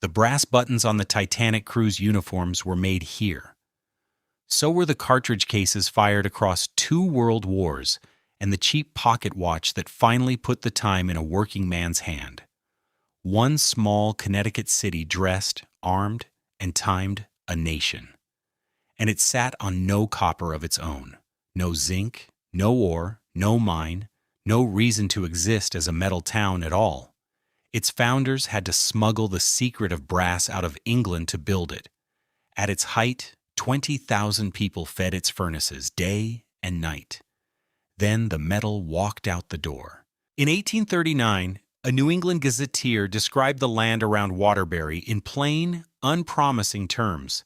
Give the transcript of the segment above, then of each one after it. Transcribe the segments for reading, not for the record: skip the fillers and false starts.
The brass buttons on the Titanic crew's uniforms were made here. So were the cartridge cases fired across 2 world wars and the cheap pocket watch that finally put the time in a working man's hand. One small Connecticut city dressed, armed, and timed a nation. And it sat on no copper of its own, no zinc, no ore, no mine, no reason to exist as a metal town at all. Its founders had to smuggle the secret of brass out of England to build it. At its height, 20,000 people fed its furnaces day and night. Then the metal walked out the door. In 1839, a New England gazetteer described the land around Waterbury in plain, unpromising terms.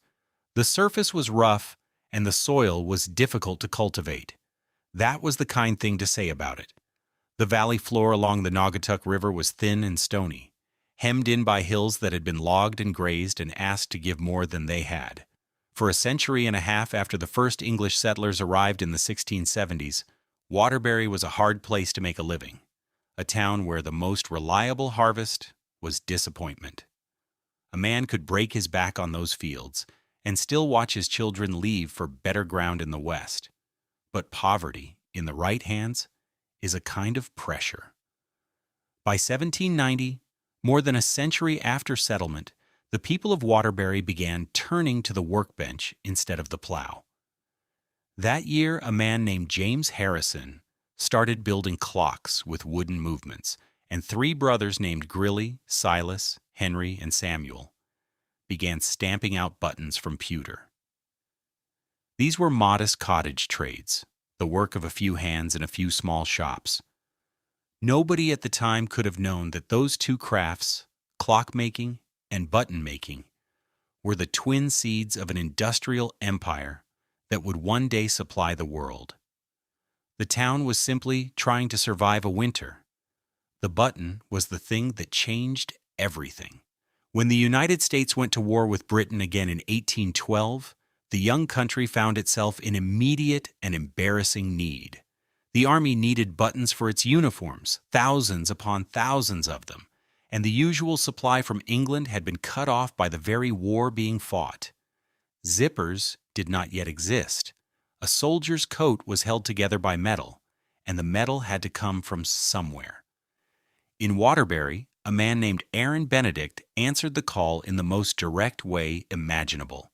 The surface was rough, and the soil was difficult to cultivate. That was the kind thing to say about it. The valley floor along the Naugatuck River was thin and stony, hemmed in by hills that had been logged and grazed and asked to give more than they had. For a century and a half after the first English settlers arrived in the 1670s, Waterbury was a hard place to make a living, a town where the most reliable harvest was disappointment. A man could break his back on those fields and still watch his children leave for better ground in the West. But poverty, in the right hands, is a kind of pressure. By 1790, more than a century after settlement, the people of Waterbury began turning to the workbench instead of the plow. That year, a man named James Harrison started building clocks with wooden movements, and 3 brothers named Grilly, Silas, Henry, and Samuel began stamping out buttons from pewter. These were modest cottage trades, the work of a few hands in a few small shops. Nobody at the time could have known that those 2 crafts, clockmaking and button-making, were the twin seeds of an industrial empire that would one day supply the world. The town was simply trying to survive a winter. The button was the thing that changed everything. When the United States went to war with Britain again in 1812, the young country found itself in immediate and embarrassing need. The army needed buttons for its uniforms, thousands upon thousands of them, and the usual supply from England had been cut off by the very war being fought. Zippers did not yet exist. A soldier's coat was held together by metal, and the metal had to come from somewhere. In Waterbury, a man named Aaron Benedict answered the call in the most direct way imaginable.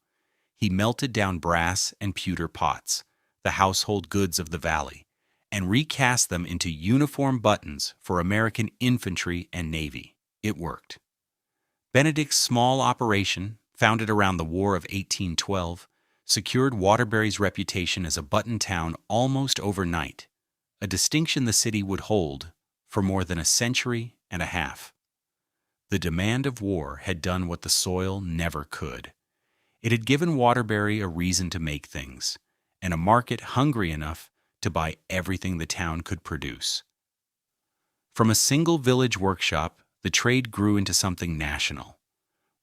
He melted down brass and pewter pots, the household goods of the valley, and recast them into uniform buttons for American infantry and navy. It worked. Benedict's small operation, founded around the War of 1812, secured Waterbury's reputation as a button town almost overnight, a distinction the city would hold for more than a century and a half. The demand of war had done what the soil never could. It had given Waterbury a reason to make things, and a market hungry enough to buy everything the town could produce. From a single village workshop, the trade grew into something national.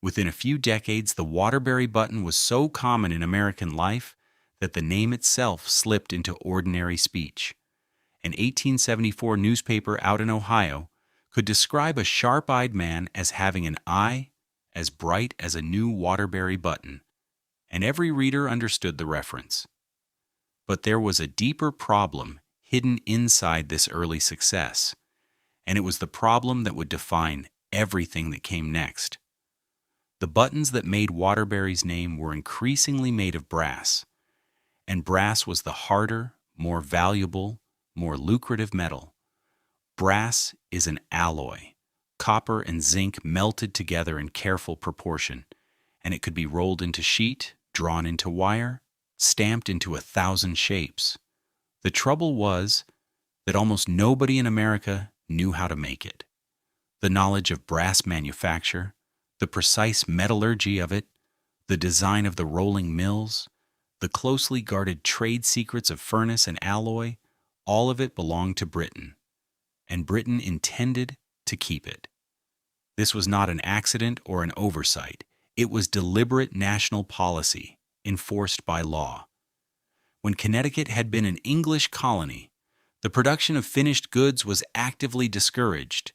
Within a few decades, the Waterbury button was so common in American life that the name itself slipped into ordinary speech. An 1874 newspaper out in Ohio could describe a sharp-eyed man as having an eye as bright as a new Waterbury button, and every reader understood the reference. But there was a deeper problem hidden inside this early success, and it was the problem that would define everything that came next. The buttons that made Waterbury's name were increasingly made of brass, and brass was the harder, more valuable, more lucrative metal. Brass is an alloy, copper and zinc melted together in careful proportion, and it could be rolled into sheet, drawn into wire, stamped into 1,000 shapes. The trouble was that almost nobody in America knew how to make it. The knowledge of brass manufacture, the precise metallurgy of it, the design of the rolling mills, the closely guarded trade secrets of furnace and alloy, all of it belonged to Britain, and Britain intended to keep it. This was not an accident or an oversight. It was deliberate national policy, enforced by law. When Connecticut had been an English colony, the production of finished goods was actively discouraged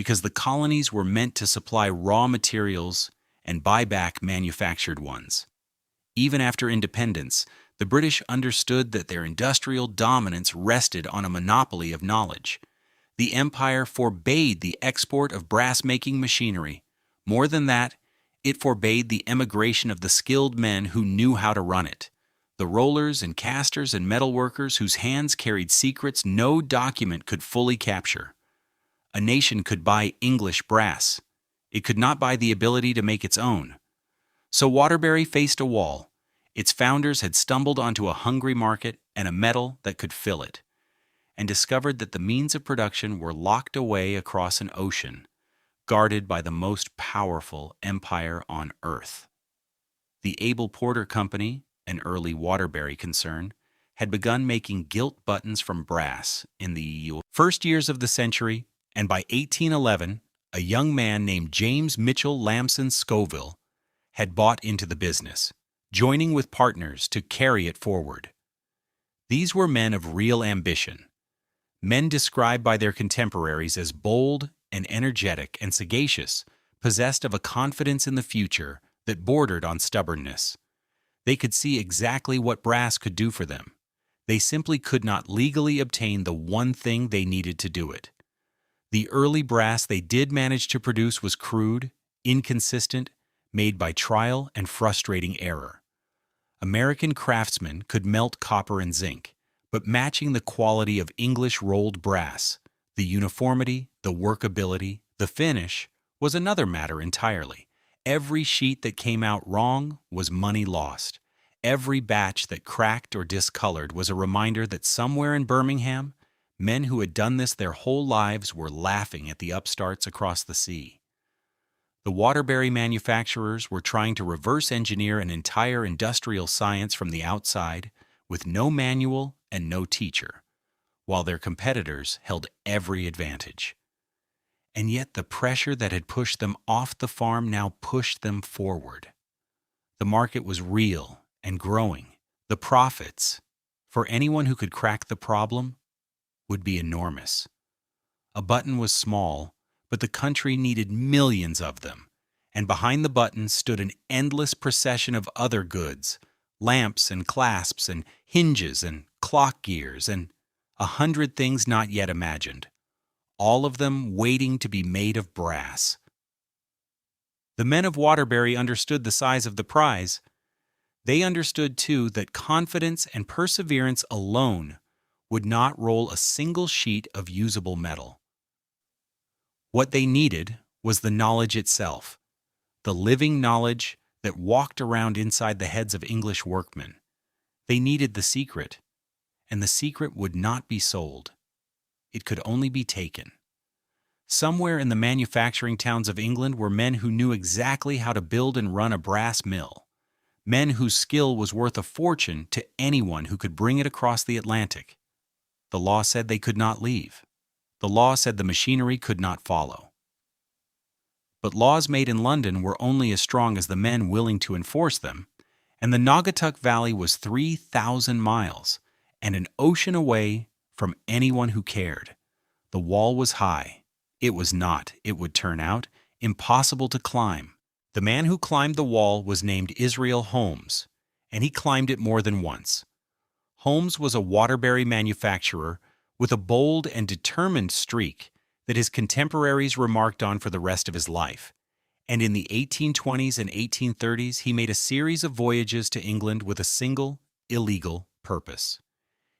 because the colonies were meant to supply raw materials and buy back manufactured ones. Even after independence, the British understood that their industrial dominance rested on a monopoly of knowledge. The empire forbade the export of brass-making machinery. More than that, it forbade the emigration of the skilled men who knew how to run it. The rollers and casters and metalworkers whose hands carried secrets no document could fully capture. A nation could buy English brass. It could not buy the ability to make its own. So Waterbury faced a wall. Its founders had stumbled onto a hungry market and a metal that could fill it, and discovered that the means of production were locked away across an ocean, guarded by the most powerful empire on earth. The Abel Porter Company, an early Waterbury concern, had begun making gilt buttons from brass in the first years of the century, and by 1811, a young man named James Mitchell Lamson Scoville had bought into the business, joining with partners to carry it forward. These were men of real ambition, men described by their contemporaries as bold and energetic and sagacious, possessed of a confidence in the future that bordered on stubbornness. They could see exactly what brass could do for them. They simply could not legally obtain the one thing they needed to do it. The early brass they did manage to produce was crude, inconsistent, made by trial and frustrating error. American craftsmen could melt copper and zinc, but matching the quality of English rolled brass, the uniformity, the workability, the finish, was another matter entirely. Every sheet that came out wrong was money lost. Every batch that cracked or discolored was a reminder that somewhere in Birmingham, men who had done this their whole lives were laughing at the upstarts across the sea. The Waterbury manufacturers were trying to reverse engineer an entire industrial science from the outside with no manual and no teacher, while their competitors held every advantage. And yet the pressure that had pushed them off the farm now pushed them forward. The market was real and growing. The profits, for anyone who could crack the problem, would be enormous. A button was small, but the country needed millions of them, and behind the button stood an endless procession of other goods, lamps and clasps and hinges and clock gears and 100 things not yet imagined, all of them waiting to be made of brass. The men of Waterbury understood the size of the prize. They understood, too, that confidence and perseverance alone would not roll a single sheet of usable metal. What they needed was the knowledge itself, the living knowledge that walked around inside the heads of English workmen. They needed the secret, and the secret would not be sold. It could only be taken. Somewhere in the manufacturing towns of England were men who knew exactly how to build and run a brass mill, men whose skill was worth a fortune to anyone who could bring it across the Atlantic. The law said they could not leave. The law said the machinery could not follow. But laws made in London were only as strong as the men willing to enforce them, and the Naugatuck Valley was 3,000 miles and an ocean away from anyone who cared. The wall was high. It was not, it would turn out, impossible to climb. The man who climbed the wall was named Israel Holmes, and he climbed it more than once. Holmes was a Waterbury manufacturer with a bold and determined streak that his contemporaries remarked on for the rest of his life. And in the 1820s and 1830s, he made a series of voyages to England with a single, illegal purpose.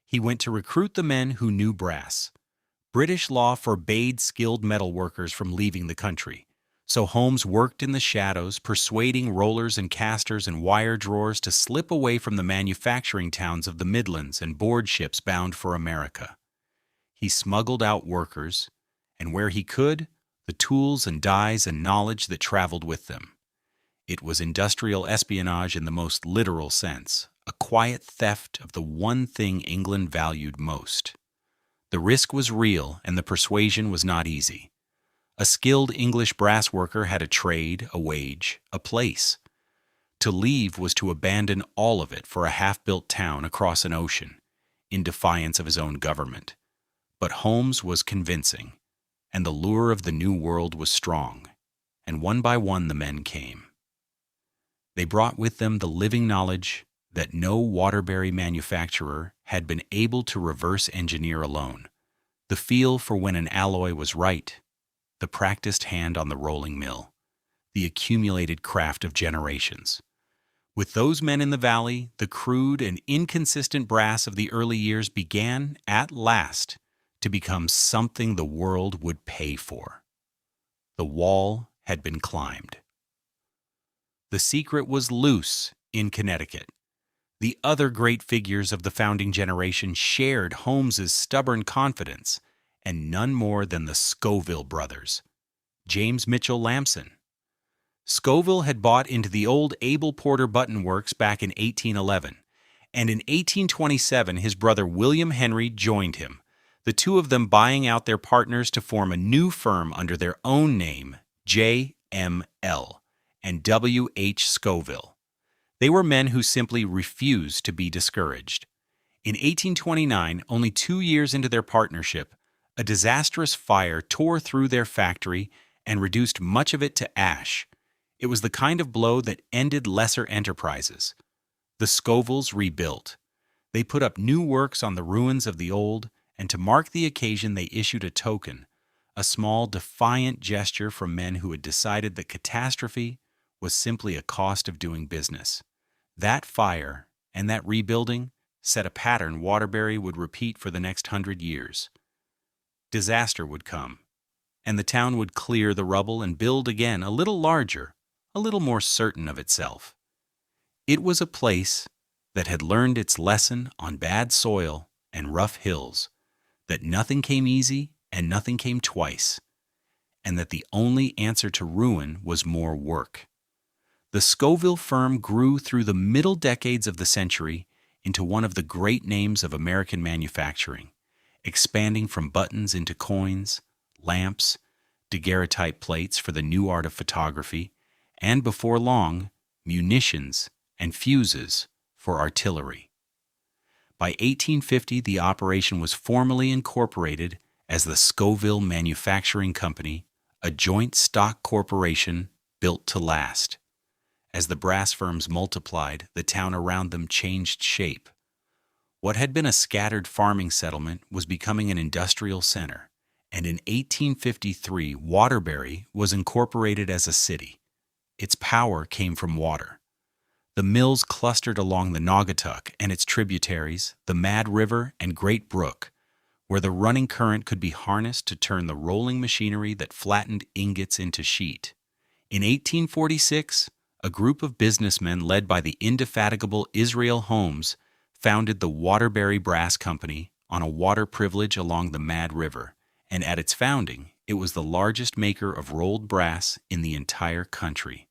He went to recruit the men who knew brass. British law forbade skilled metal workers from leaving the country, so Holmes worked in the shadows, persuading rollers and casters and wire drawers to slip away from the manufacturing towns of the Midlands and board ships bound for America. He smuggled out workers, and where he could, the tools and dyes and knowledge that traveled with them. It was industrial espionage in the most literal sense, a quiet theft of the one thing England valued most. The risk was real, and the persuasion was not easy. A skilled English brass worker had a trade, a wage, a place. To leave was to abandon all of it for a half-built town across an ocean, in defiance of his own government. But Holmes was convincing. and the lure of the new world was strong, and one by one the men came. They brought with them the living knowledge that no Waterbury manufacturer had been able to reverse engineer alone, the feel for when an alloy was right, the practiced hand on the rolling mill, the accumulated craft of generations. With those men in the valley, the crude and inconsistent brass of the early years began, at last, to become something the world would pay for. The wall had been climbed. The secret was loose in Connecticut. The other great figures of the founding generation shared Holmes's stubborn confidence, and none more than the Scoville brothers, James Mitchell Lamson. Scoville had bought into the old Abel Porter Button Works back in 1811, and in 1827 his brother William Henry joined him, the two of them buying out their partners to form a new firm under their own name, J.M.L. and W.H. Scoville. They were men who simply refused to be discouraged. In 1829, only 2 years into their partnership, a disastrous fire tore through their factory and reduced much of it to ash. It was the kind of blow that ended lesser enterprises. The Scovilles rebuilt. They put up new works on the ruins of the old, and to mark the occasion they issued a token, a small defiant gesture from men who had decided that catastrophe was simply a cost of doing business. That fire and that rebuilding set a pattern Waterbury would repeat for the next 100 years. Disaster would come, and the town would clear the rubble and build again a little larger, a little more certain of itself. It was a place that had learned its lesson on bad soil and rough hills, that nothing came easy and nothing came twice, and that the only answer to ruin was more work. The Scoville firm grew through the middle decades of the century into one of the great names of American manufacturing, expanding from buttons into coins, lamps, daguerreotype plates for the new art of photography, and before long, munitions and fuses for artillery. By 1850, the operation was formally incorporated as the Scoville Manufacturing Company, a joint stock corporation built to last. As the brass firms multiplied, the town around them changed shape. What had been a scattered farming settlement was becoming an industrial center, and in 1853, Waterbury was incorporated as a city. Its power came from water. The mills clustered along the Naugatuck and its tributaries, the Mad River and Great Brook, where the running current could be harnessed to turn the rolling machinery that flattened ingots into sheet. In 1846, a group of businessmen led by the indefatigable Israel Holmes founded the Waterbury Brass Company on a water privilege along the Mad River, and at its founding, it was the largest maker of rolled brass in the entire country.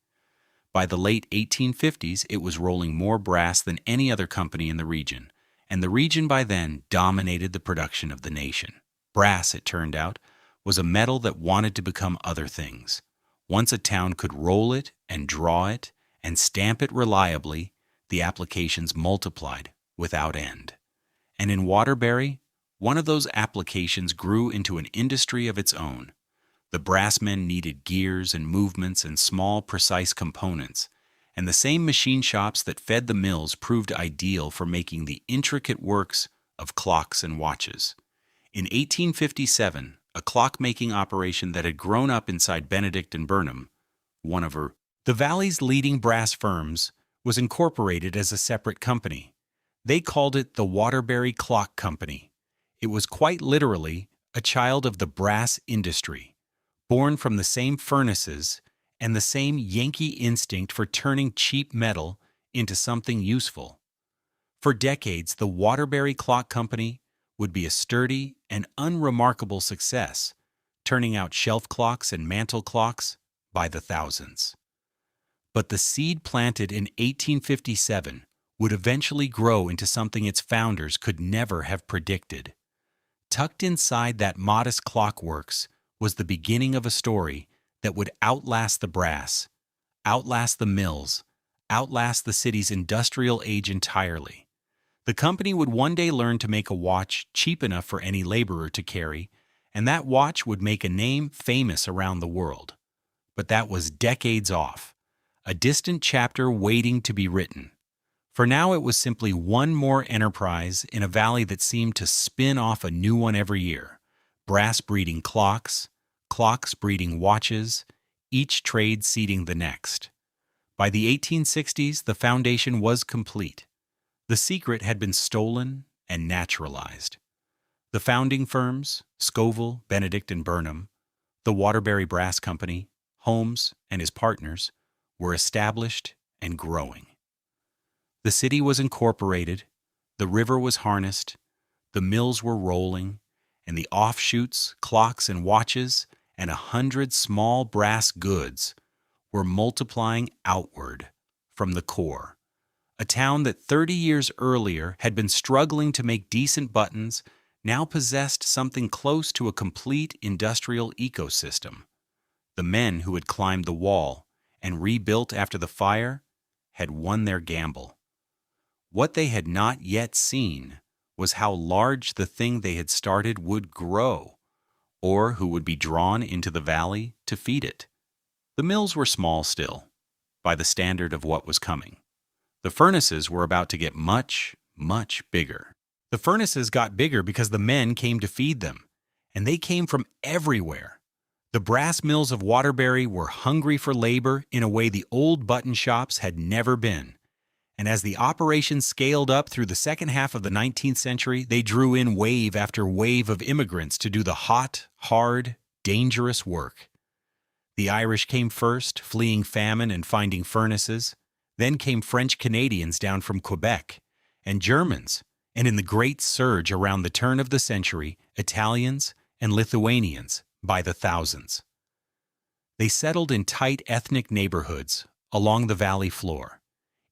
By the late 1850s, it was rolling more brass than any other company in the region, and the region by then dominated the production of the nation. Brass, it turned out, was a metal that wanted to become other things. Once a town could roll it and draw it and stamp it reliably, the applications multiplied without end. And in Waterbury, one of those applications grew into an industry of its own. The brassmen needed gears and movements and small, precise components, and the same machine shops that fed the mills proved ideal for making the intricate works of clocks and watches. In 1857, a clock-making operation that had grown up inside Benedict and Burnham, one of the Valley's leading brass firms, was incorporated as a separate company. They called it the Waterbury Clock Company. It was quite literally a child of the brass industry, born from the same furnaces and the same Yankee instinct for turning cheap metal into something useful. For decades, the Waterbury Clock Company would be a sturdy and unremarkable success, turning out shelf clocks and mantel clocks by the thousands. But the seed planted in 1857 would eventually grow into something its founders could never have predicted. Tucked inside that modest clockworks was the beginning of a story that would outlast the brass, outlast the mills, outlast the city's industrial age entirely. The company would one day learn to make a watch cheap enough for any laborer to carry, and that watch would make a name famous around the world. But that was decades off, a distant chapter waiting to be written. For now, it was simply one more enterprise in a valley that seemed to spin off a new one every year. Brass breeding clocks, clocks breeding watches, each trade seeding the next. By the 1860s, the foundation was complete. The secret had been stolen and naturalized. The founding firms, Scoville, Benedict, and Burnham, the Waterbury Brass Company, Holmes, and his partners, were established and growing. The city was incorporated, the river was harnessed, the mills were rolling, and the offshoots, clocks and watches, and 100 small brass goods were multiplying outward from the core. A town that 30 years earlier had been struggling to make decent buttons now possessed something close to a complete industrial ecosystem. The men who had climbed the wall and rebuilt after the fire had won their gamble. What they had not yet seen was how large the thing they had started would grow, or who would be drawn into the valley to feed it. The mills were small still, by the standard of what was coming. The furnaces were about to get much, much bigger. The furnaces got bigger because the men came to feed them, and they came from everywhere. The brass mills of Waterbury were hungry for labor in a way the old button shops had never been. And as the operation scaled up through the second half of the 19th century, they drew in wave after wave of immigrants to do the hot, hard, dangerous work. The Irish came first, fleeing famine and finding furnaces. Then came French Canadians down from Quebec, and Germans, and in the great surge around the turn of the century, Italians and Lithuanians by the thousands. They settled in tight ethnic neighborhoods along the valley floor,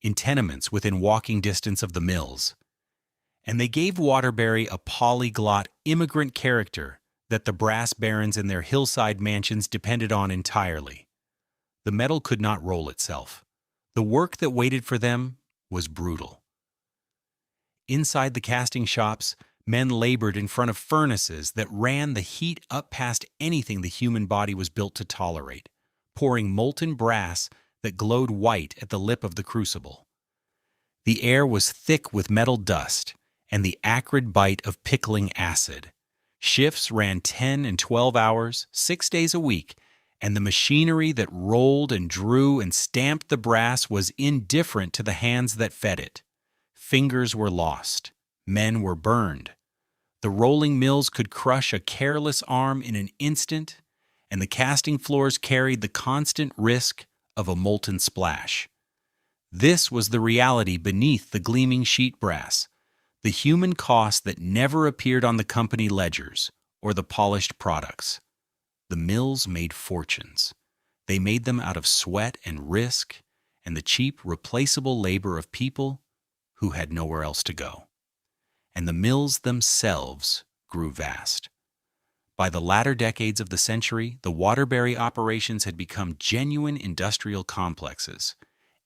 in tenements within walking distance of the mills, and they gave Waterbury a polyglot immigrant character that the brass barons in their hillside mansions depended on entirely. The metal could not roll itself. The work that waited for them was brutal. Inside the casting shops, men labored in front of furnaces that ran the heat up past anything the human body was built to tolerate, pouring molten brass that glowed white at the lip of the crucible. The air was thick with metal dust and the acrid bite of pickling acid. Shifts ran 10 and 12 hours, 6 days a week, and the machinery that rolled and drew and stamped the brass was indifferent to the hands that fed it. Fingers were lost. Men were burned. The rolling mills could crush a careless arm in an instant, and the casting floors carried the constant risk of a molten splash. This was the reality beneath the gleaming sheet brass, the human cost that never appeared on the company ledgers or the polished products. The mills made fortunes. They made them out of sweat and risk and the cheap, replaceable labor of people who had nowhere else to go. And the mills themselves grew vast. By the latter decades of the century, the Waterbury operations had become genuine industrial complexes.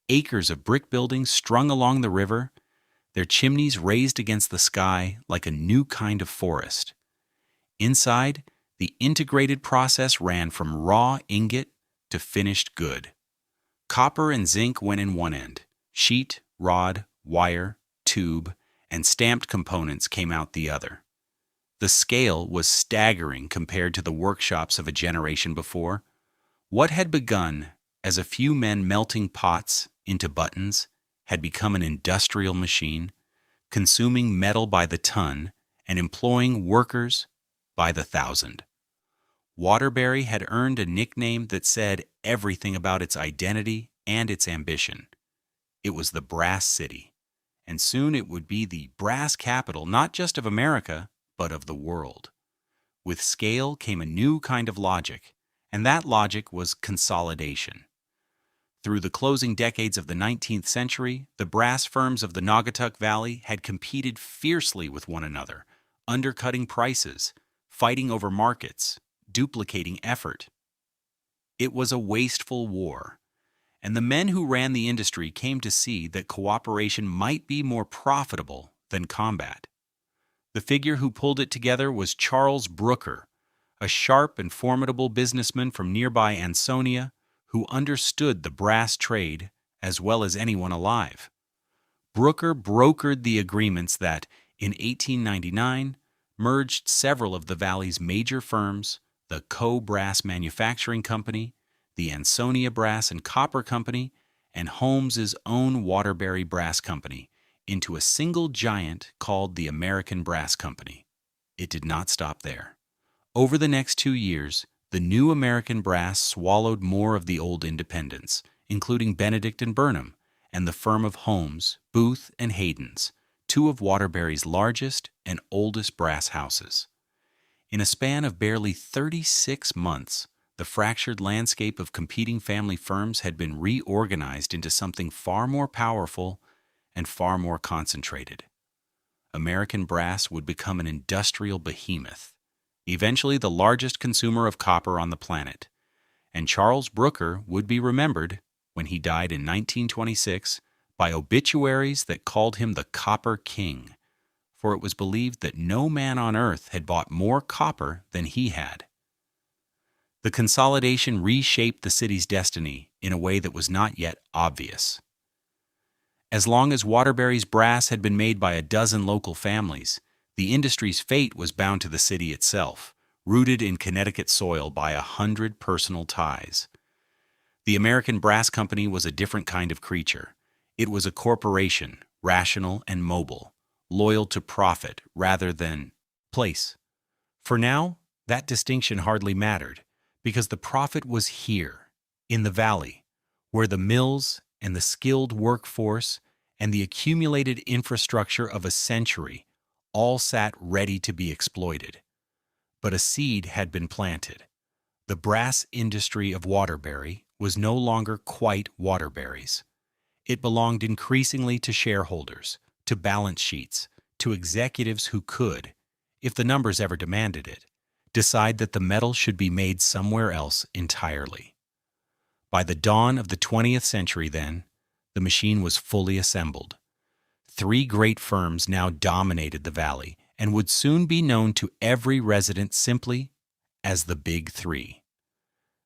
Acres of brick buildings strung along the river, their chimneys raised against the sky like a new kind of forest. Inside, the integrated process ran from raw ingot to finished good. Copper and zinc went in one end. Sheet, rod, wire, tube, and stamped components came out the other. The scale was staggering compared to the workshops of a generation before. What had begun as a few men melting pots into buttons had become an industrial machine, consuming metal by the ton and employing workers by the thousand. Waterbury had earned a nickname that said everything about its identity and its ambition. It was the Brass City, and soon it would be the brass capital not just of America, but of the world. With scale came a new kind of logic, and that logic was consolidation. Through the closing decades of the 19th century, the brass firms of the Naugatuck Valley had competed fiercely with one another, undercutting prices, fighting over markets, duplicating effort. It was a wasteful war, and the men who ran the industry came to see that cooperation might be more profitable than combat. The figure who pulled it together was Charles Brooker, a sharp and formidable businessman from nearby Ansonia who understood the brass trade as well as anyone alive. Brooker brokered the agreements that, in 1899, merged several of the valley's major firms, the Co. Brass Manufacturing Company, the Ansonia Brass and Copper Company, and Holmes's own Waterbury Brass Company, into a single giant called the American Brass Company. It did not stop there. Over the next 2 years, the new American Brass swallowed more of the old independents, including Benedict and Burnham, and the firm of Holmes, Booth, and Hayden's, two of Waterbury's largest and oldest brass houses. In a span of barely 36 months, the fractured landscape of competing family firms had been reorganized into something far more powerful and far more concentrated. American Brass would become an industrial behemoth, eventually the largest consumer of copper on the planet, and Charles Brooker would be remembered, when he died in 1926, by obituaries that called him the Copper King, for it was believed that no man on earth had bought more copper than he had. The consolidation reshaped the city's destiny in a way that was not yet obvious. As long as Waterbury's brass had been made by a dozen local families, the industry's fate was bound to the city itself, rooted in Connecticut soil by 100 personal ties. The American Brass Company was a different kind of creature. It was a corporation, rational and mobile, loyal to profit rather than place. For now, that distinction hardly mattered, because the profit was here, in the valley, where the mills and the skilled workforce and the accumulated infrastructure of a century all sat ready to be exploited. But a seed had been planted. The brass industry of Waterbury was no longer quite Waterbury's. It belonged increasingly to shareholders, to balance sheets, to executives who could, if the numbers ever demanded it, decide that the metal should be made somewhere else entirely. By the dawn of the 20th century, then, the machine was fully assembled. 3 great firms now dominated the valley and would soon be known to every resident simply as the Big Three.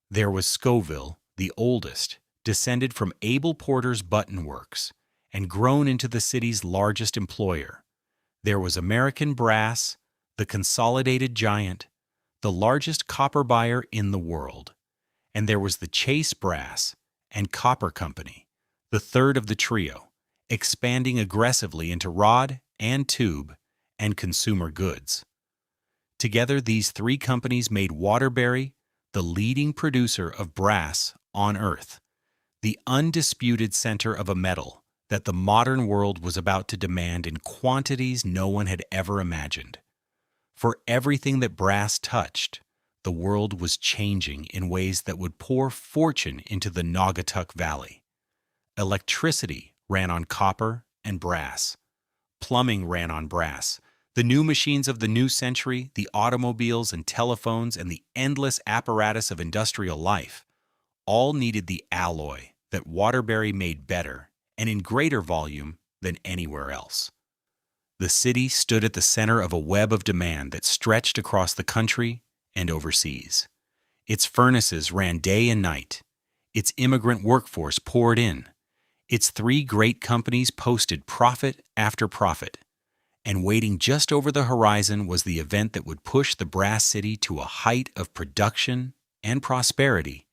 There was Scoville, the oldest, descended from Abel Porter's Button Works and grown into the city's largest employer. There was American Brass, the consolidated giant, the largest copper buyer in the world. And there was the Chase Brass and Copper Company, the third of the trio, expanding aggressively into rod and tube and consumer goods. Together, these 3 companies made Waterbury the leading producer of brass on Earth, the undisputed center of a metal that the modern world was about to demand in quantities no one had ever imagined. For everything that brass touched, the world was changing in ways that would pour fortune into the Naugatuck Valley. Electricity ran on copper and brass. Plumbing ran on brass. The new machines of the new century, the automobiles and telephones, and the endless apparatus of industrial life, all needed the alloy that Waterbury made better and in greater volume than anywhere else. The city stood at the center of a web of demand that stretched across the country and overseas. Its furnaces ran day and night. Its immigrant workforce poured in. Its 3 great companies posted profit after profit. And waiting just over the horizon was the event that would push the brass city to a height of production and prosperity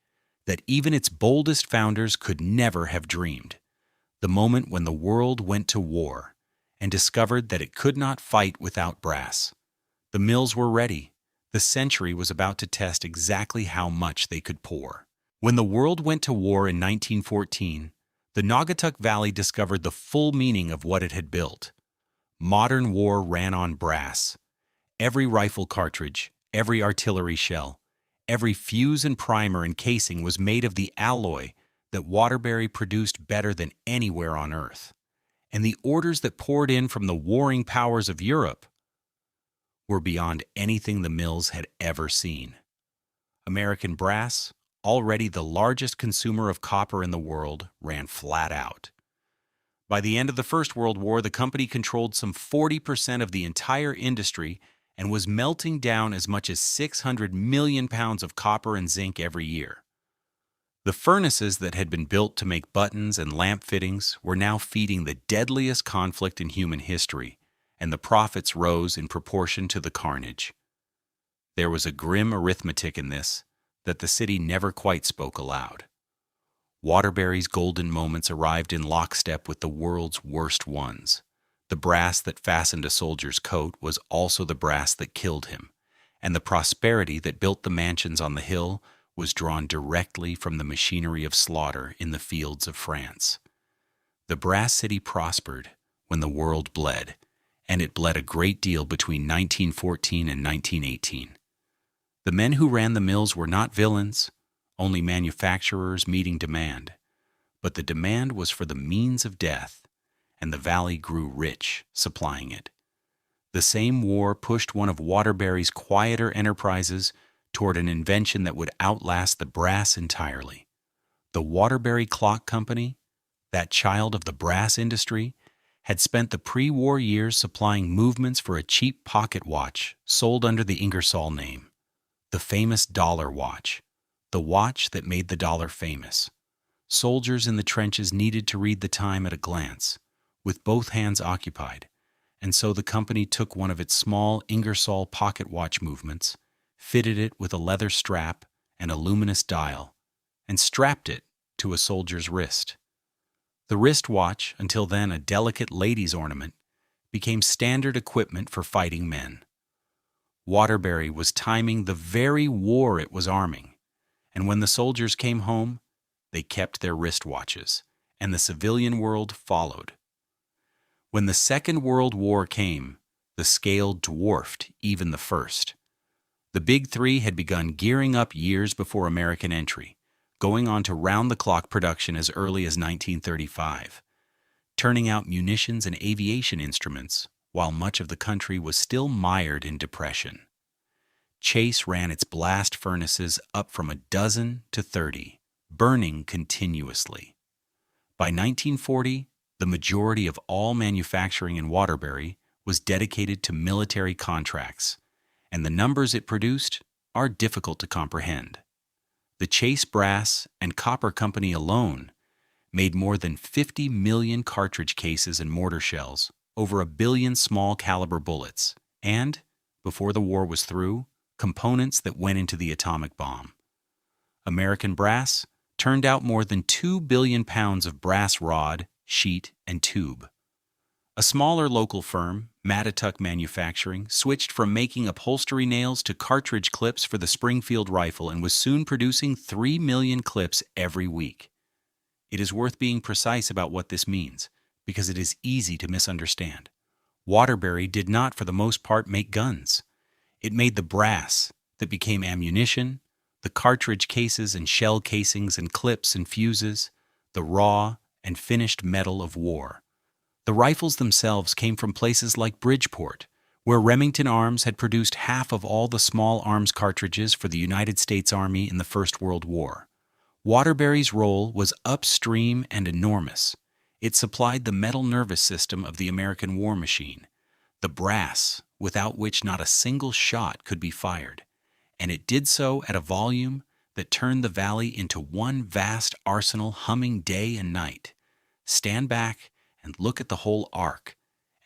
that even its boldest founders could never have dreamed. The moment when the world went to war and discovered that it could not fight without brass. The mills were ready. The century was about to test exactly how much they could pour. When the world went to war in 1914, the Naugatuck Valley discovered the full meaning of what it had built. Modern war ran on brass. Every rifle cartridge, every artillery shell, every fuse and primer and casing was made of the alloy that Waterbury produced better than anywhere on Earth. And the orders that poured in from the warring powers of Europe were beyond anything the mills had ever seen. American Brass, already the largest consumer of copper in the world, ran flat out. By the end of the First World War, the company controlled some 40% of the entire industry and was melting down as much as 600 million pounds of copper and zinc every year. The furnaces that had been built to make buttons and lamp fittings were now feeding the deadliest conflict in human history, and the profits rose in proportion to the carnage. There was a grim arithmetic in this that the city never quite spoke aloud. Waterbury's golden moments arrived in lockstep with the world's worst ones. The brass that fastened a soldier's coat was also the brass that killed him, and the prosperity that built the mansions on the hill was drawn directly from the machinery of slaughter in the fields of France. The brass city prospered when the world bled, and it bled a great deal between 1914 and 1918. The men who ran the mills were not villains, only manufacturers meeting demand. But the demand was for the means of death, and the valley grew rich, supplying it. The same war pushed one of Waterbury's quieter enterprises toward an invention that would outlast the brass entirely. The Waterbury Clock Company, that child of the brass industry, had spent the pre-war years supplying movements for a cheap pocket watch sold under the Ingersoll name, the famous dollar watch, the watch that made the dollar famous. Soldiers in the trenches needed to read the time at a glance, with both hands occupied, and so the company took one of its small Ingersoll pocket watch movements, fitted it with a leather strap and a luminous dial, and strapped it to a soldier's wrist. The wristwatch, until then a delicate lady's ornament, became standard equipment for fighting men. Waterbury was timing the very war it was arming, and when the soldiers came home, they kept their wristwatches, and the civilian world followed. When the Second World War came, the scale dwarfed even the First. The Big Three had begun gearing up years before American entry, going on to round-the-clock production as early as 1935, turning out munitions and aviation instruments while much of the country was still mired in depression. Chase ran its blast furnaces up from 12 to 30, burning continuously. By 1940, the majority of all manufacturing in Waterbury was dedicated to military contracts, and the numbers it produced are difficult to comprehend. The Chase Brass and Copper Company alone made more than 50 million cartridge cases and mortar shells, over 1 billion small-caliber bullets, and, before the war was through, components that went into the atomic bomb. American Brass turned out more than 2 billion pounds of brass rod, sheet, and tube. A smaller local firm, Mattituck Manufacturing, switched from making upholstery nails to cartridge clips for the Springfield rifle and was soon producing 3 million clips every week. It is worth being precise about what this means, because it is easy to misunderstand. Waterbury did not, for the most part, make guns. It made the brass that became ammunition, the cartridge cases and shell casings and clips and fuses, the raw and finished metal of war. The rifles themselves came from places like Bridgeport, where Remington Arms had produced half of all the small arms cartridges for the United States Army in the First World War. Waterbury's role was upstream and enormous. It supplied the metal nervous system of the American war machine, the brass without which not a single shot could be fired, and it did so at a volume that turned the valley into one vast arsenal humming day and night. Stand back and look at the whole arc,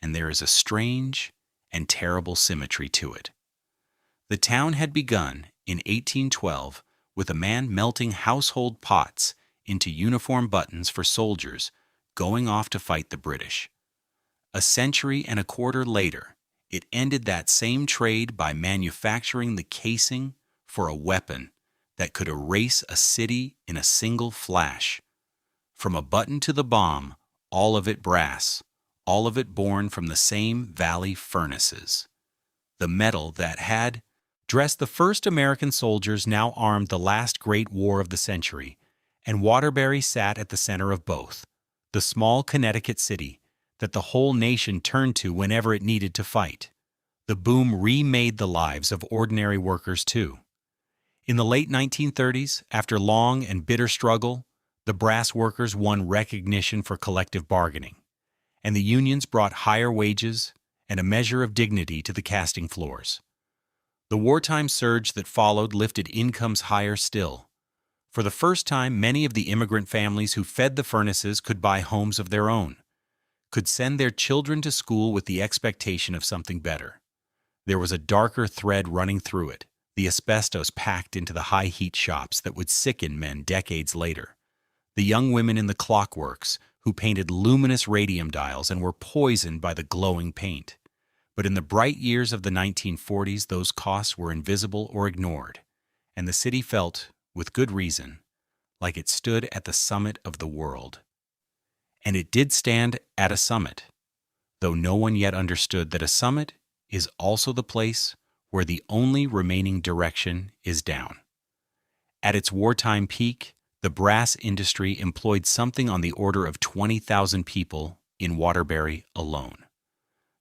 and there is a strange and terrible symmetry to it. The town had begun in 1812 with a man melting household pots into uniform buttons for soldiers going off to fight the British. A century and a quarter later, it ended that same trade by manufacturing the casing for a weapon that could erase a city in a single flash. From a button to the bomb, all of it brass, all of it born from the same valley furnaces. The metal that had dressed the first American soldiers now armed the last great war of the century, and Waterbury sat at the center of both, the small Connecticut city that the whole nation turned to whenever it needed to fight. The boom remade the lives of ordinary workers too. In the late 1930s, after long and bitter struggle, the brass workers won recognition for collective bargaining, and the unions brought higher wages and a measure of dignity to the casting floors. The wartime surge that followed lifted incomes higher still. For the first time, many of the immigrant families who fed the furnaces could buy homes of their own, could send their children to school with the expectation of something better. There was a darker thread running through it, the asbestos packed into the high-heat shops that would sicken men decades later. The young women in the clockworks who painted luminous radium dials and were poisoned by the glowing paint. But in the bright years of the 1940s, those costs were invisible or ignored, and the city felt, with good reason, like it stood at the summit of the world. And it did stand at a summit, though no one yet understood that a summit is also the place where the only remaining direction is down. At its wartime peak, the brass industry employed something on the order of 20,000 people in Waterbury alone.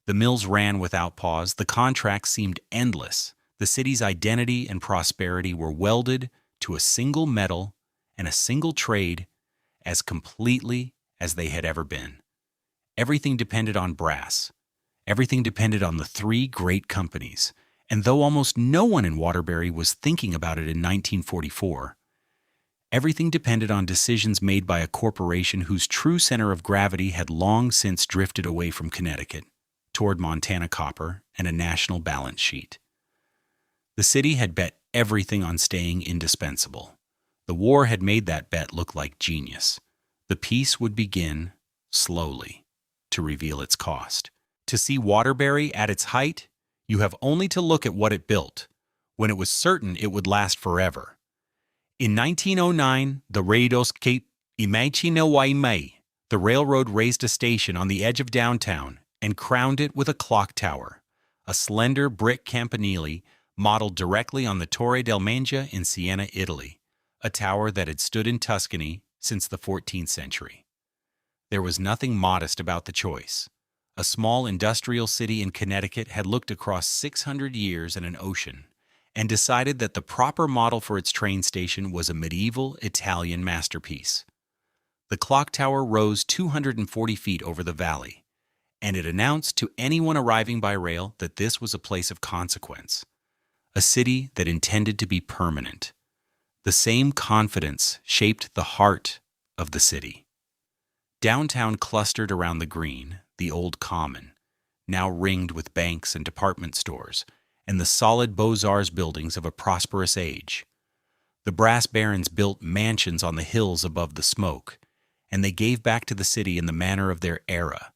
The mills ran without pause, the contracts seemed endless, the city's identity and prosperity were welded to a single metal and a single trade as completely as they had ever been. Everything depended on brass. Everything depended on the three great companies, and though almost no one in Waterbury was thinking about it in 1944, everything depended on decisions made by a corporation whose true center of gravity had long since drifted away from Connecticut, toward Montana copper and a national balance sheet. The city had bet everything on staying indispensable. The war had made that bet look like genius. The peace would begin, slowly, to reveal its cost. To see Waterbury at its height, you have only to look at what it built, when it was certain it would last forever. In 1909, the the railroad raised a station on the edge of downtown and crowned it with a clock tower, a slender brick campanile modeled directly on the Torre del Mangia in Siena, Italy, a tower that had stood in Tuscany since the 14th century. There was nothing modest about the choice. A small industrial city in Connecticut had looked across 600 years and an ocean and decided that the proper model for its train station was a medieval Italian masterpiece. The clock tower rose 240 feet over the valley, and it announced to anyone arriving by rail that this was a place of consequence, a city that intended to be permanent. The same confidence shaped the heart of the city. Downtown clustered around the green, the old common, now ringed with banks and department stores, and the solid Beaux-Arts buildings of a prosperous age. The brass barons built mansions on the hills above the smoke, and they gave back to the city in the manner of their era,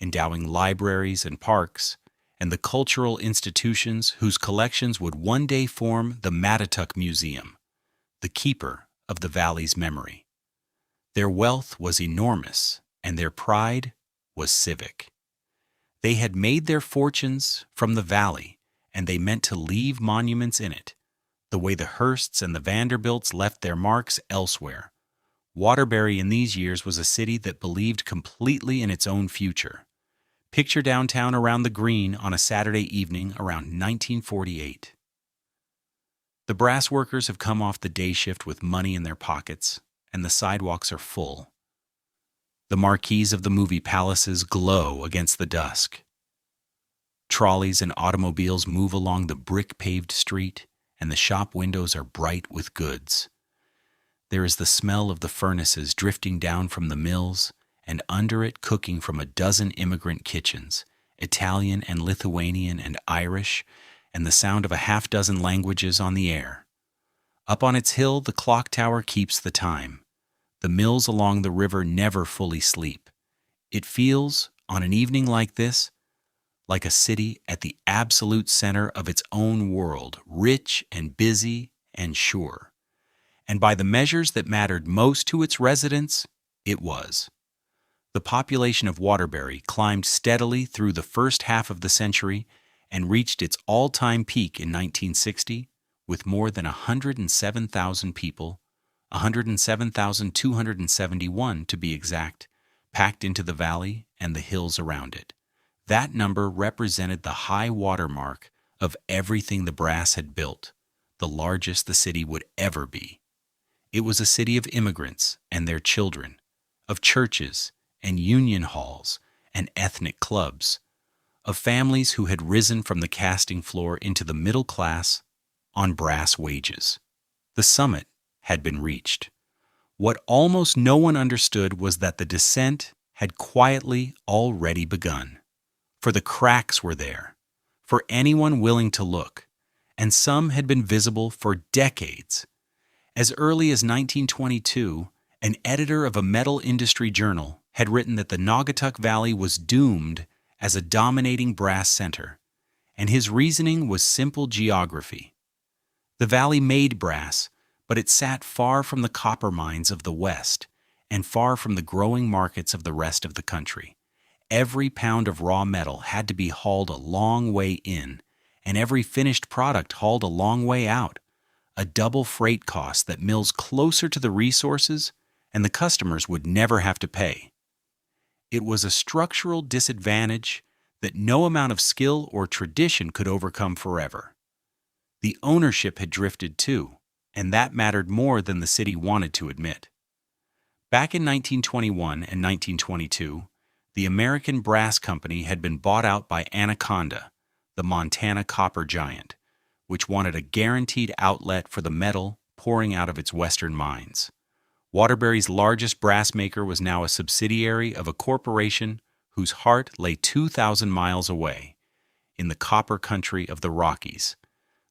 endowing libraries and parks, and the cultural institutions whose collections would one day form the Mattituck Museum, the keeper of the valley's memory. Their wealth was enormous, and their pride was civic. They had made their fortunes from the valley, and they meant to leave monuments in it, the way the Hearsts and the Vanderbilts left their marks elsewhere. Waterbury in these years was a city that believed completely in its own future. Picture downtown around the green on a Saturday evening around 1948. The brass workers have come off the day shift with money in their pockets, and the sidewalks are full. The marquees of the movie palaces glow against the dusk. Trolleys and automobiles move along the brick-paved street, and the shop windows are bright with goods. There is the smell of the furnaces drifting down from the mills, and under it cooking from a dozen immigrant kitchens, Italian and Lithuanian and Irish, and the sound of a half-dozen languages on the air. Up on its hill, the clock tower keeps the time. The mills along the river never fully sleep. It feels, on an evening like this, like a city at the absolute center of its own world, rich and busy and sure. And by the measures that mattered most to its residents, it was. The population of Waterbury climbed steadily through the first half of the century and reached its all-time peak in 1960 with more than 107,000 people, 107,271 to be exact, packed into the valley and the hills around it. That number represented the high water mark of everything the brass had built, the largest the city would ever be. It was a city of immigrants and their children, of churches and union halls and ethnic clubs, of families who had risen from the casting floor into the middle class on brass wages. The summit had been reached. What almost no one understood was that the descent had quietly already begun. For the cracks were there, for anyone willing to look, and some had been visible for decades. As early as 1922, an editor of a metal industry journal had written that the Naugatuck Valley was doomed as a dominating brass center, and his reasoning was simple geography. The valley made brass, but it sat far from the copper mines of the West and far from the growing markets of the rest of the country. Every pound of raw metal had to be hauled a long way in, and every finished product hauled a long way out, a double freight cost that mills closer to the resources and the customers would never have to pay. It was a structural disadvantage that no amount of skill or tradition could overcome forever. The ownership had drifted too, and that mattered more than the city wanted to admit. Back in 1921 and 1922, the American Brass Company had been bought out by Anaconda, the Montana copper giant, which wanted a guaranteed outlet for the metal pouring out of its western mines. Waterbury's largest brass maker was now a subsidiary of a corporation whose heart lay 2,000 miles away, in the copper country of the Rockies.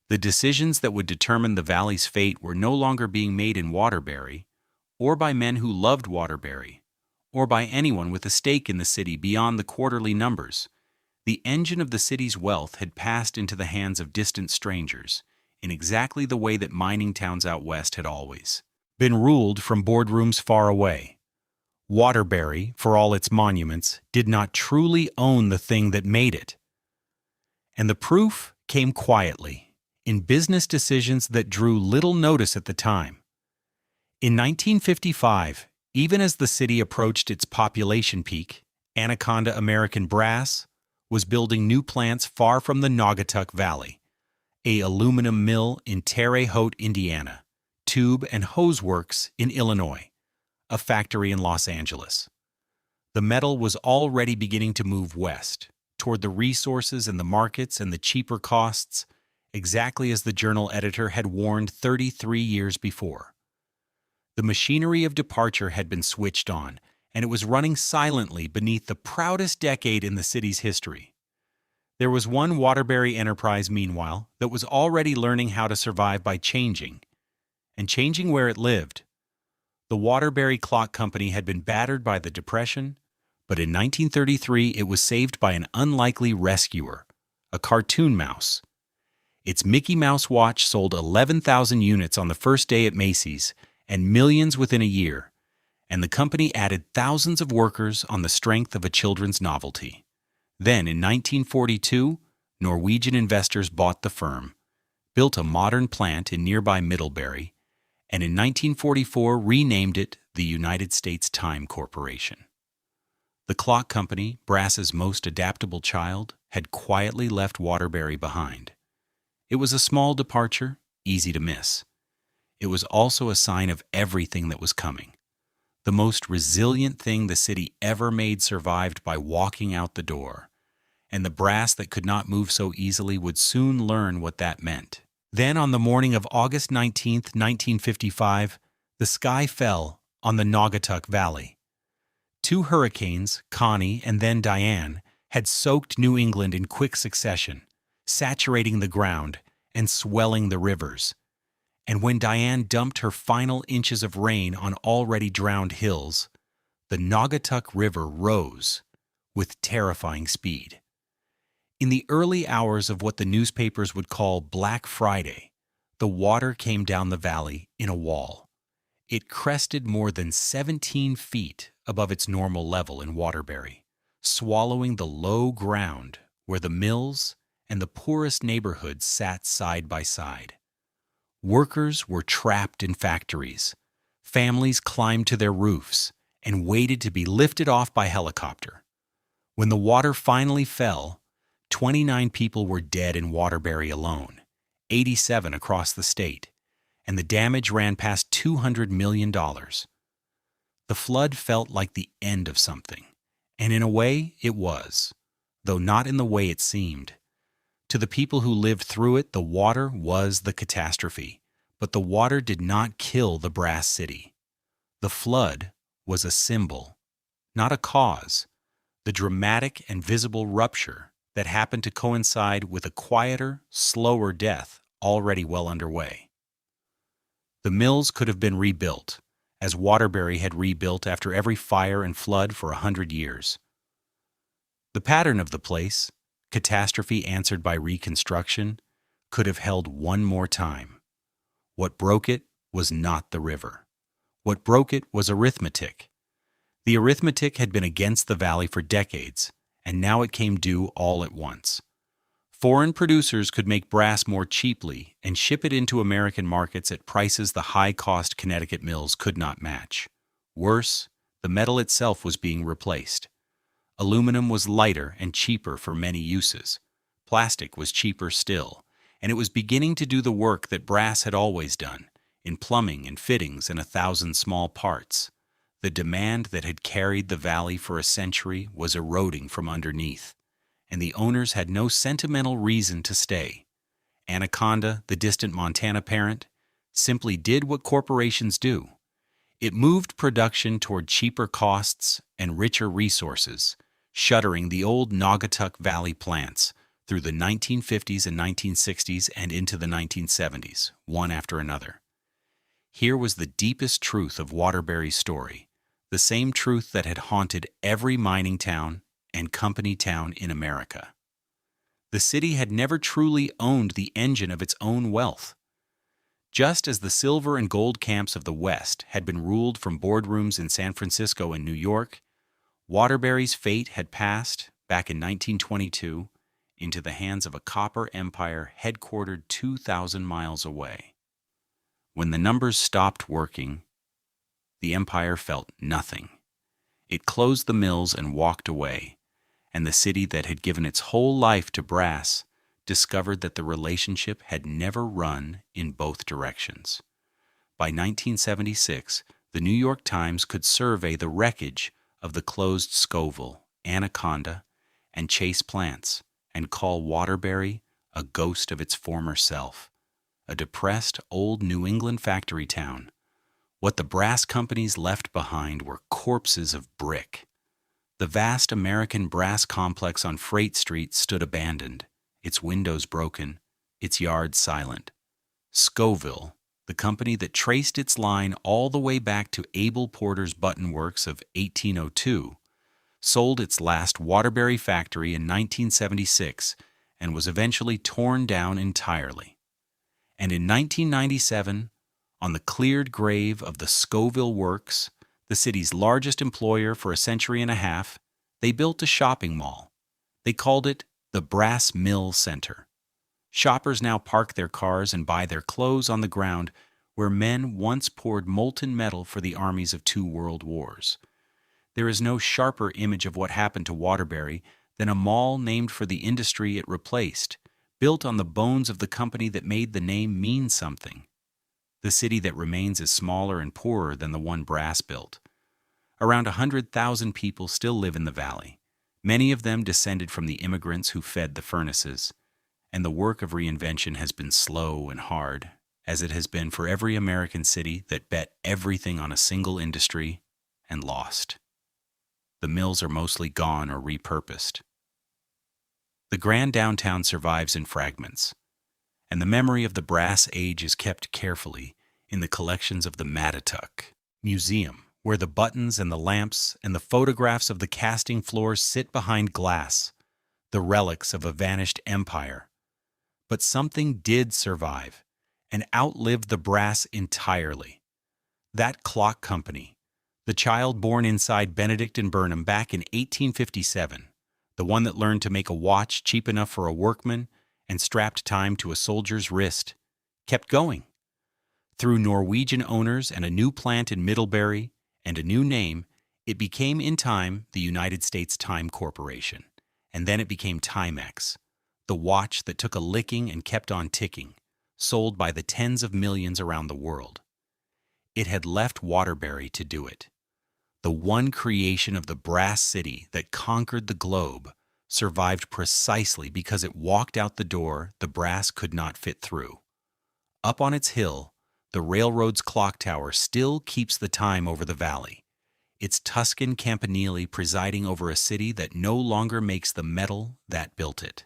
The decisions that would determine the valley's fate were no longer being made in Waterbury, or by men who loved Waterbury, or by anyone with a stake in the city beyond the quarterly numbers. The engine of the city's wealth had passed into the hands of distant strangers, in exactly the way that mining towns out west had always been ruled from boardrooms far away. Waterbury, for all its monuments, did not truly own the thing that made it. And the proof came quietly, in business decisions that drew little notice at the time. In 1955, even as the city approached its population peak, Anaconda American Brass was building new plants far from the Naugatuck Valley, an aluminum mill in Terre Haute, Indiana, tube and hose works in Illinois, a factory in Los Angeles. The metal was already beginning to move west, toward the resources and the markets and the cheaper costs, exactly as the journal editor had warned 33 years before. The machinery of departure had been switched on, and it was running silently beneath the proudest decade in the city's history. There was one Waterbury enterprise, meanwhile, that was already learning how to survive by changing, and changing where it lived. The Waterbury Clock Company had been battered by the Depression, but in 1933 it was saved by an unlikely rescuer, a cartoon mouse. Its Mickey Mouse watch sold 11,000 units on the first day at Macy's and millions within a year, and the company added thousands of workers on the strength of a children's novelty. Then, in 1942, Norwegian investors bought the firm, built a modern plant in nearby Middlebury, and in 1944 renamed it the United States Time Corporation. The clock company, Brass's most adaptable child, had quietly left Waterbury behind. It was a small departure, easy to miss. It was also a sign of everything that was coming. The most resilient thing the city ever made survived by walking out the door, and the brass that could not move so easily would soon learn what that meant. Then, on the morning of August 19, 1955, the sky fell on the Naugatuck Valley. Two hurricanes, Connie and then Diane, had soaked New England in quick succession, saturating the ground and swelling the rivers. And when Diane dumped her final inches of rain on already drowned hills, the Naugatuck River rose with terrifying speed. In the early hours of what the newspapers would call Black Friday, the water came down the valley in a wall. It crested more than 17 feet above its normal level in Waterbury, swallowing the low ground where the mills and the poorest neighborhoods sat side by side. Workers were trapped in factories. Families climbed to their roofs and waited to be lifted off by helicopter. When the water finally fell, 29 people were dead in Waterbury alone, 87 across the state, and the damage ran past $200 million. The flood felt like the end of something, and in a way it was. though not in the way it seemed. To the people who lived through it, the water was the catastrophe, but the water did not kill the brass city. The flood was a symbol, not a cause, the dramatic and visible rupture that happened to coincide with a quieter, slower death already well underway. The mills could have been rebuilt, as Waterbury had rebuilt after every fire and flood for 100 years. The pattern of the place, catastrophe answered by reconstruction, could have held one more time. What broke it was not the river. What broke it was arithmetic. The arithmetic had been against the valley for decades, and now it came due all at once. Foreign producers could make brass more cheaply and ship it into American markets at prices the high-cost Connecticut mills could not match. Worse, the metal itself was being replaced. Aluminum was lighter and cheaper for many uses. Plastic was cheaper still, and it was beginning to do the work that brass had always done, in plumbing and fittings and 1,000 small parts. The demand that had carried the valley for a century was eroding from underneath, and the owners had no sentimental reason to stay. Anaconda, the distant Montana parent, simply did what corporations do. It moved production toward cheaper costs and richer resources, shuttering the old Naugatuck Valley plants through the 1950s and 1960s and into the 1970s, one after another. Here was the deepest truth of Waterbury's story, the same truth that had haunted every mining town and company town in America. The city had never truly owned the engine of its own wealth. Just as the silver and gold camps of the West had been ruled from boardrooms in San Francisco and New York, Waterbury's fate had passed, back in 1922, into the hands of a copper empire headquartered 2,000 miles away. When the numbers stopped working, the empire felt nothing. It closed the mills and walked away, and the city that had given its whole life to brass discovered that the relationship had never run in both directions. By 1976, the New York Times could survey the wreckage of the closed Scoville, Anaconda, and Chase plants and call Waterbury a ghost of its former self, a depressed old New England factory town. What the brass companies left behind were corpses of brick. The vast American brass complex on Freight Street stood abandoned, its windows broken, its yards silent. Scoville, the company that traced its line all the way back to Abel Porter's button works of 1802, sold its last Waterbury factory in 1976 and was eventually torn down entirely. And in 1997, on the cleared grave of the Scoville Works, the city's largest employer for a century and a half, they built a shopping mall. They called it the Brass Mill Center. Shoppers now park their cars and buy their clothes on the ground where men once poured molten metal for the armies of 2 world wars. There is no sharper image of what happened to Waterbury than a mall named for the industry it replaced, built on the bones of the company that made the name mean something. The city that remains is smaller and poorer than the one brass built. Around 100,000 people still live in the valley, many of them descended from the immigrants who fed the furnaces, and the work of reinvention has been slow and hard, as it has been for every American city that bet everything on a single industry and lost. The mills are mostly gone or repurposed. The grand downtown survives in fragments, and the memory of the brass age is kept carefully in the collections of the Mattituck Museum, where the buttons and the lamps and the photographs of the casting floors sit behind glass, the relics of a vanished empire. But something did survive and outlived the brass entirely. That clock company, the child born inside Benedict and Burnham back in 1857, the one that learned to make a watch cheap enough for a workman and strapped time to a soldier's wrist, kept going. Through Norwegian owners and a new plant in Middlebury and a new name, it became in time the United States Time Corporation, and then it became Timex, the watch that took a licking and kept on ticking, sold by the tens of millions around the world. It had left Waterbury to do it. The one creation of the brass city that conquered the globe survived precisely because it walked out the door the brass could not fit through. Up on its hill, the railroad's clock tower still keeps the time over the valley, its Tuscan campanile presiding over a city that no longer makes the metal that built it.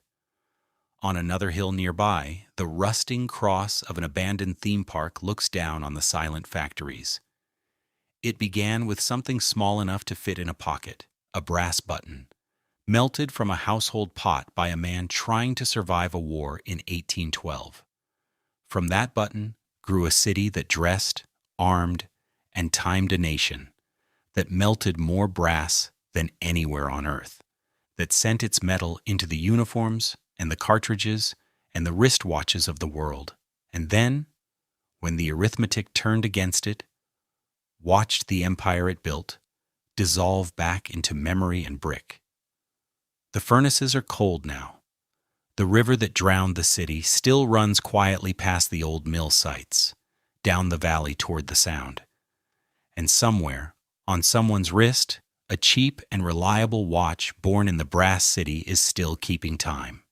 On another hill nearby, the rusting cross of an abandoned theme park looks down on the silent factories. It began with something small enough to fit in a pocket, a brass button, melted from a household pot by a man trying to survive a war in 1812. From that button grew a city that dressed, armed, and timed a nation, that melted more brass than anywhere on Earth, that sent its metal into the uniforms and the cartridges and the wristwatches of the world, and then, when the arithmetic turned against it, watched the empire it built dissolve back into memory and brick. The furnaces are cold now. The river that drowned the city still runs quietly past the old mill sites, down the valley toward the Sound. And somewhere, on someone's wrist, a cheap and reliable watch born in the brass city is still keeping time.